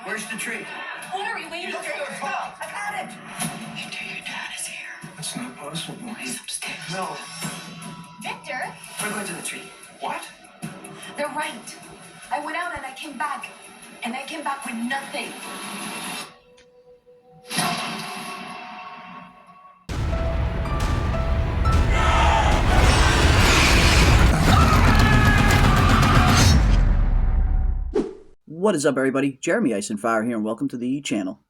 Where's the tree? What are we waiting Look at your for? phone. I got it. Your dad is here. That's not possible. He's upstairs. No. Victor, We're going to the tree. What? they're right. I went out and I came back. And I came back with nothing. What is up, everybody? Jeremy Eisenfire here, and welcome to the channel.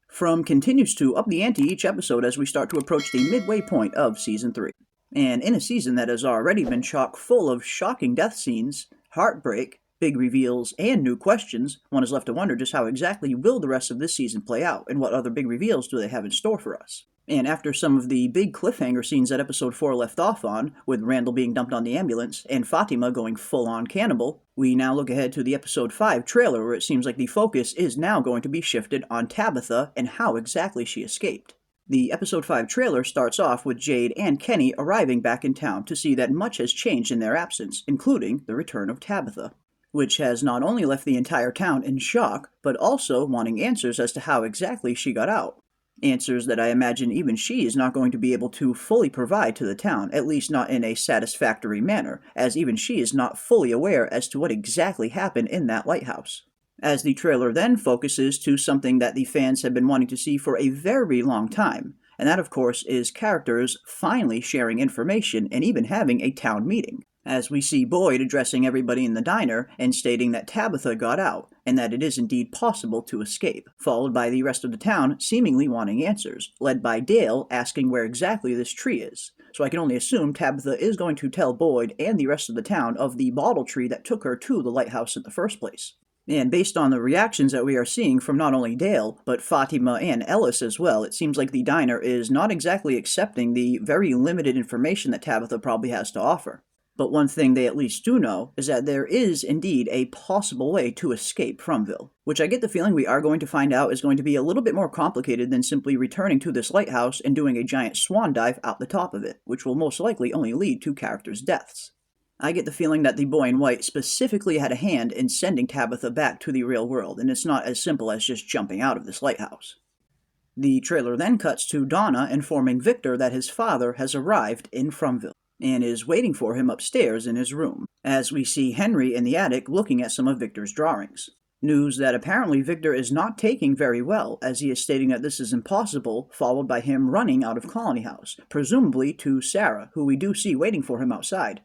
From continues to up the ante each episode as we start to approach the midway point of Season 3. And in a season that has already been chock full of shocking death scenes, heartbreak, big reveals, and new questions, one is left to wonder just how exactly will the rest of this season play out, and what other big reveals do they have in store for us. And after some of the big cliffhanger scenes that Episode 4 left off on, with Randall being dumped on the ambulance, and Fatima going full-on cannibal, we now look ahead to the Episode 5 trailer where it seems like the focus is now going to be shifted on Tabitha and how exactly she escaped. The Episode 5 trailer starts off with Jade and Kenny arriving back in town to see that much has changed in their absence, including the return of Tabitha, which has not only left the entire town in shock, but also wanting answers as to how exactly she got out. Answers that I imagine even she is not going to be able to fully provide to the town, at least not in a satisfactory manner, as even she is not fully aware as to what exactly happened in that lighthouse. As the trailer then focuses to something that the fans have been wanting to see for a very long time, and that of course is characters finally sharing information and even having a town meeting. As we see Boyd addressing everybody in the diner and stating that Tabitha got out, and that it is indeed possible to escape, followed by the rest of the town seemingly wanting answers, led by Dale asking where exactly this tree is. So I can only assume Tabitha is going to tell Boyd and the rest of the town of the bottle tree that took her to the lighthouse in the first place. And based on the reactions that we are seeing from not only Dale, but Fatima and Ellis as well, it seems like the diner is not exactly accepting the very limited information that Tabitha probably has to offer. But one thing they at least do know is that there is indeed a possible way to escape Fromville, which I get the feeling we are going to find out is going to be a little bit more complicated than simply returning to this lighthouse and doing a giant swan dive out the top of it, which will most likely only lead to characters' deaths. I get the feeling that the boy in white specifically had a hand in sending Tabitha back to the real world, and it's not as simple as just jumping out of this lighthouse. The trailer then cuts to Donna informing Victor that his father has arrived in Fromville and is waiting for him upstairs in his room, as we see Henry in the attic looking at some of Victor's drawings. News that apparently Victor is not taking very well, as he is stating that this is impossible, followed by him running out of Colony House, presumably to Sarah, who we do see waiting for him outside,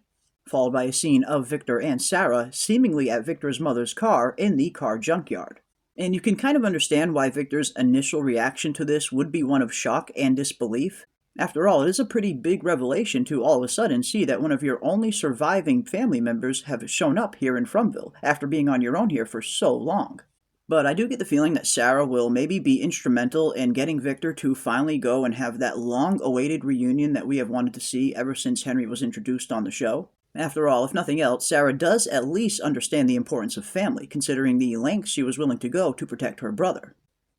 followed by a scene of Victor and Sarah seemingly at Victor's mother's car in the car junkyard. And you can kind of understand why Victor's initial reaction to this would be one of shock and disbelief. After all, it is a pretty big revelation to all of a sudden see that one of your only surviving family members have shown up here in Fromville after being on your own here for so long. But I do get the feeling that Sarah will maybe be instrumental in getting Victor to finally go and have that long-awaited reunion that we have wanted to see ever since Henry was introduced on the show. After all, if nothing else, Sarah does at least understand the importance of family, considering the lengths she was willing to go to protect her brother.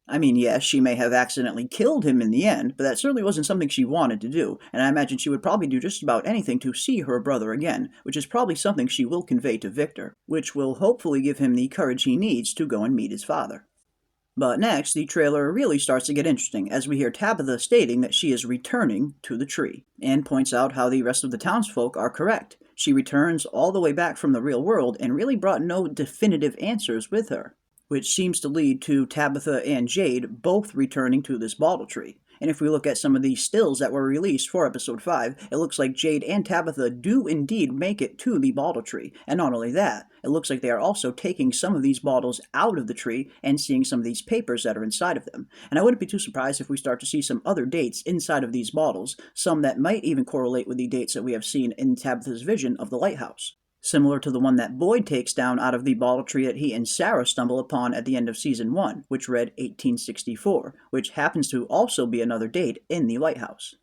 I mean, yes, she may have accidentally killed him in the end, but that certainly wasn't something she wanted to do, and I imagine she would probably do just about anything to see her brother again, which is probably something she will convey to Victor, which will hopefully give him the courage he needs to go and meet his father. But next, the trailer really starts to get interesting, as we hear Tabitha stating that she is returning to the tree, and points out how the rest of the townsfolk are correct. She returns all the way back from the real world and really brought no definitive answers with her, which seems to lead to Tabitha and Jade both returning to this bottle tree. And if we look at some of the stills that were released for Episode 5, it looks like Jade and Tabitha do indeed make it to the bottle tree. And not only that, it looks like they are also taking some of these bottles out of the tree and seeing some of these papers that are inside of them. And I wouldn't be too surprised if we start to see some other dates inside of these bottles, some that might even correlate with the dates that we have seen in Tabitha's vision of the lighthouse, similar to the one that Boyd takes down out of the bottle tree that he and Sarah stumble upon at the end of Season 1, which read 1864, which happens to also be another date in the lighthouse.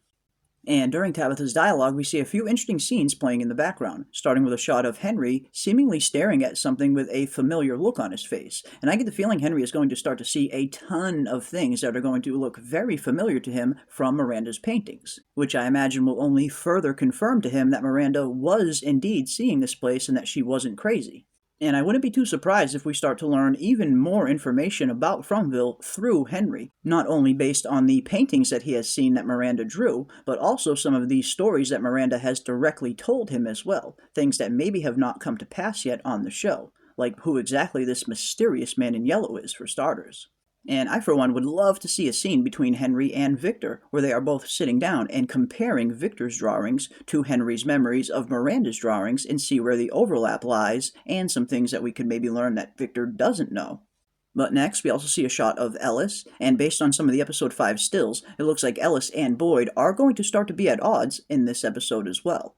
And during Tabitha's dialogue, we see a few interesting scenes playing in the background, starting with a shot of Henry seemingly staring at something with a familiar look on his face. And I get the feeling Henry is going to start to see a ton of things that are going to look very familiar to him from Miranda's paintings, which I imagine will only further confirm to him that Miranda was indeed seeing this place and that she wasn't crazy. And I wouldn't be too surprised if we start to learn even more information about Fromville through Henry, not only based on the paintings that he has seen that Miranda drew, but also some of these stories that Miranda has directly told him as well, things that maybe have not come to pass yet on the show, like who exactly this mysterious man in yellow is, for starters. And I, for one, would love to see a scene between Henry and Victor, where they are both sitting down and comparing Victor's drawings to Henry's memories of Miranda's drawings and see where the overlap lies, and some things that we could maybe learn that Victor doesn't know. But next, we also see a shot of Ellis, and based on some of the episode 5 stills, it looks like Ellis and Boyd are going to start to be at odds in this episode as well.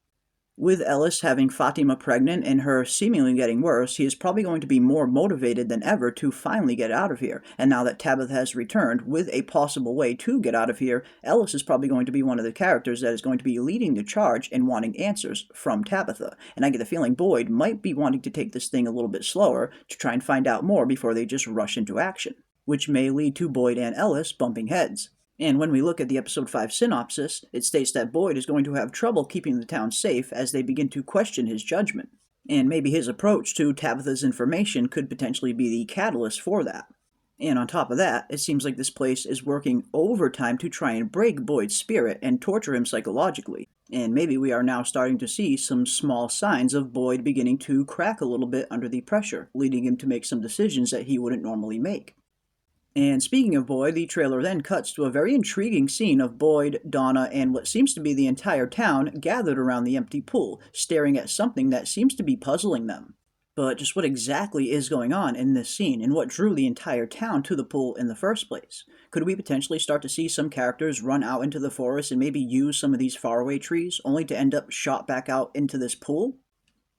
With Ellis having Fatima pregnant and her seemingly getting worse, he is probably going to be more motivated than ever to finally get out of here. And now that Tabitha has returned with a possible way to get out of here, Ellis is probably going to be one of the characters that is going to be leading the charge and wanting answers from Tabitha. And I get the feeling Boyd might be wanting to take this thing a little bit slower to try and find out more before they just rush into action, which may lead to Boyd and Ellis bumping heads. And when we look at the episode 5 synopsis, it states that Boyd is going to have trouble keeping the town safe as they begin to question his judgment. And maybe his approach to Tabitha's information could potentially be the catalyst for that. And on top of that, it seems like this place is working overtime to try and break Boyd's spirit and torture him psychologically. And maybe we are now starting to see some small signs of Boyd beginning to crack a little bit under the pressure, leading him to make some decisions that he wouldn't normally make. And speaking of Boyd, the trailer then cuts to a very intriguing scene of Boyd, Donna, and what seems to be the entire town gathered around the empty pool, staring at something that seems to be puzzling them. But just what exactly is going on in this scene, and what drew the entire town to the pool in the first place? Could we potentially start to see some characters run out into the forest and maybe use some of these faraway trees, only to end up shot back out into this pool?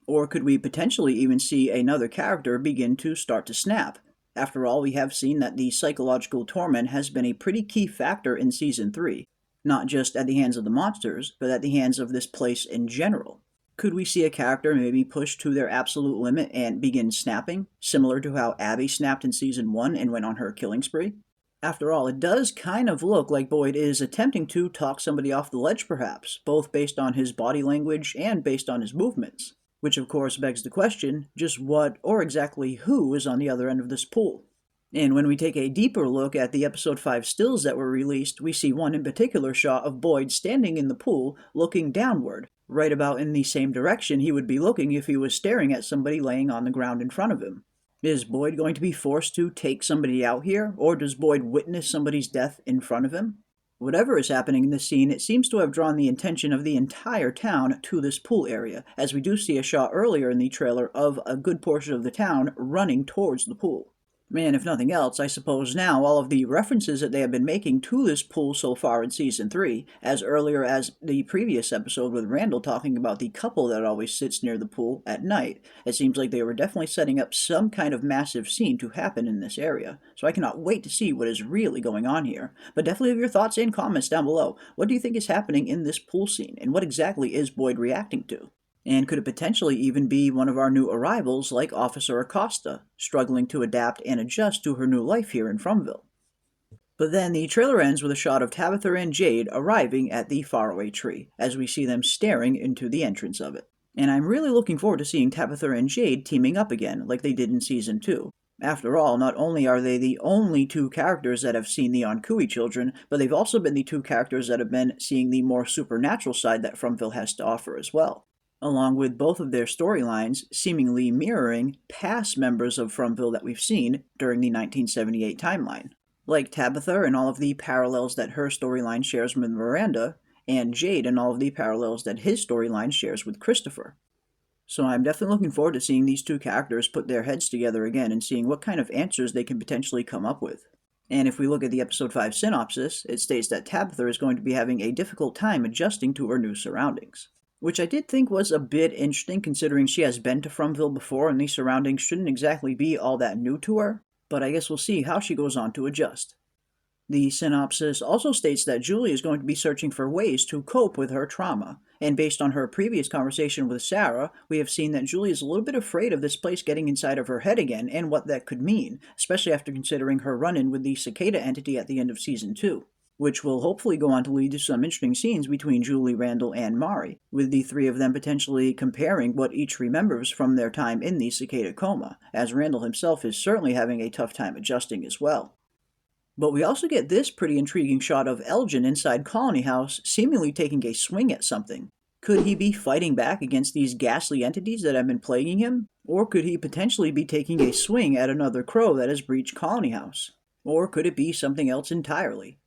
Or could we potentially even see another character begin to start to snap? After all, we have seen that the psychological torment has been a pretty key factor in Season 3, not just at the hands of the monsters, but at the hands of this place in general. Could we see a character maybe push to their absolute limit and begin snapping, similar to how Abby snapped in Season 1 and went on her killing spree? After all, it does kind of look like Boyd is attempting to talk somebody off the ledge perhaps, both based on his body language and based on his movements. Which of course begs the question, just what or exactly who is on the other end of this pool? And when we take a deeper look at the episode 5 stills that were released, we see one in particular shot of Boyd standing in the pool, looking downward, right about in the same direction he would be looking if he was staring at somebody laying on the ground in front of him. Is Boyd going to be forced to take somebody out here, or does Boyd witness somebody's death in front of him? Whatever is happening in this scene, it seems to have drawn the attention of the entire town to this pool area, as we do see a shot earlier in the trailer of a good portion of the town running towards the pool. And if nothing else, I suppose now all of the references that they have been making to this pool so far in Season 3, as earlier as the previous episode with Randall talking about the couple that always sits near the pool at night, it seems like they were definitely setting up some kind of massive scene to happen in this area. So I cannot wait to see what is really going on here. But definitely leave your thoughts and comments down below. What do you think is happening in this pool scene, and what exactly is Boyd reacting to? And could it potentially even be one of our new arrivals like Officer Acosta, struggling to adapt and adjust to her new life here in Fromville? But then the trailer ends with a shot of Tabitha and Jade arriving at the faraway tree, as we see them staring into the entrance of it. And I'm really looking forward to seeing Tabitha and Jade teaming up again, like they did in Season 2. After all, not only are they the only two characters that have seen the Onkui children, but they've also been the two characters that have been seeing the more supernatural side that Fromville has to offer as well, along with both of their storylines seemingly mirroring past members of Fromville that we've seen during the 1978 timeline, like Tabitha and all of the parallels that her storyline shares with Miranda, and Jade and all of the parallels that his storyline shares with Christopher. So I'm definitely looking forward to seeing these two characters put their heads together again and seeing what kind of answers they can potentially come up with. And if we look at the episode 5 synopsis, it states that Tabitha is going to be having a difficult time adjusting to her new surroundings, which I did think was a bit interesting considering she has been to Fromville before and these surroundings shouldn't exactly be all that new to her, but I guess we'll see how she goes on to adjust. The synopsis also states that Julie is going to be searching for ways to cope with her trauma, and based on her previous conversation with Sarah, we have seen that Julie is a little bit afraid of this place getting inside of her head again and what that could mean, especially after considering her run-in with the cicada entity at the end of Season 2. which will hopefully go on to lead to some interesting scenes between Julie, Randall, and Mari, with the three of them potentially comparing what each remembers from their time in the cicada coma, as Randall himself is certainly having a tough time adjusting as well. But we also get this pretty intriguing shot of Elgin inside Colony House, seemingly taking a swing at something. Could he be fighting back against these ghastly entities that have been plaguing him? Or could he potentially be taking a swing at another crow that has breached Colony House? Or could it be something else entirely?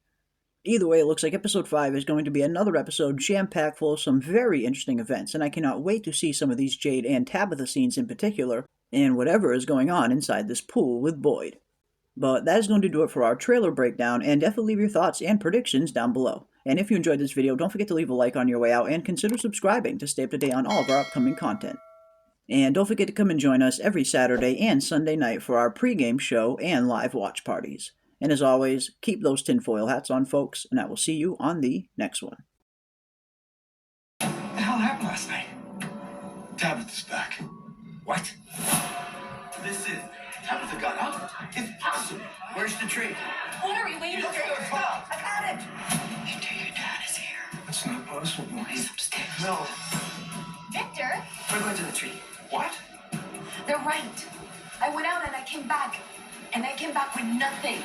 Either way, it looks like episode 5 is going to be another episode jam-packed full of some very interesting events, and I cannot wait to see some of these Jade and Tabitha scenes in particular, and whatever is going on inside this pool with Boyd. But that is going to do it for our trailer breakdown, and definitely leave your thoughts and predictions down below. And if you enjoyed this video, don't forget to leave a like on your way out, and consider subscribing to stay up to date on all of our upcoming content. And don't forget to come and join us every Saturday and Sunday night for our pregame show and live watch parties. And as always, keep those tinfoil hats on, folks, and I will see you on the next one. What the hell happened last night? Tabitha's back. What? This is... Tabitha got out. Impossible. Where's the tree? What are we waiting Okay, for? stop. I got it. Victor, your dad is here. That's not possible, boy. He's upstairs. No. Victor, We're going to the tree. What? they're right. I went out and I came back. And I came back with nothing.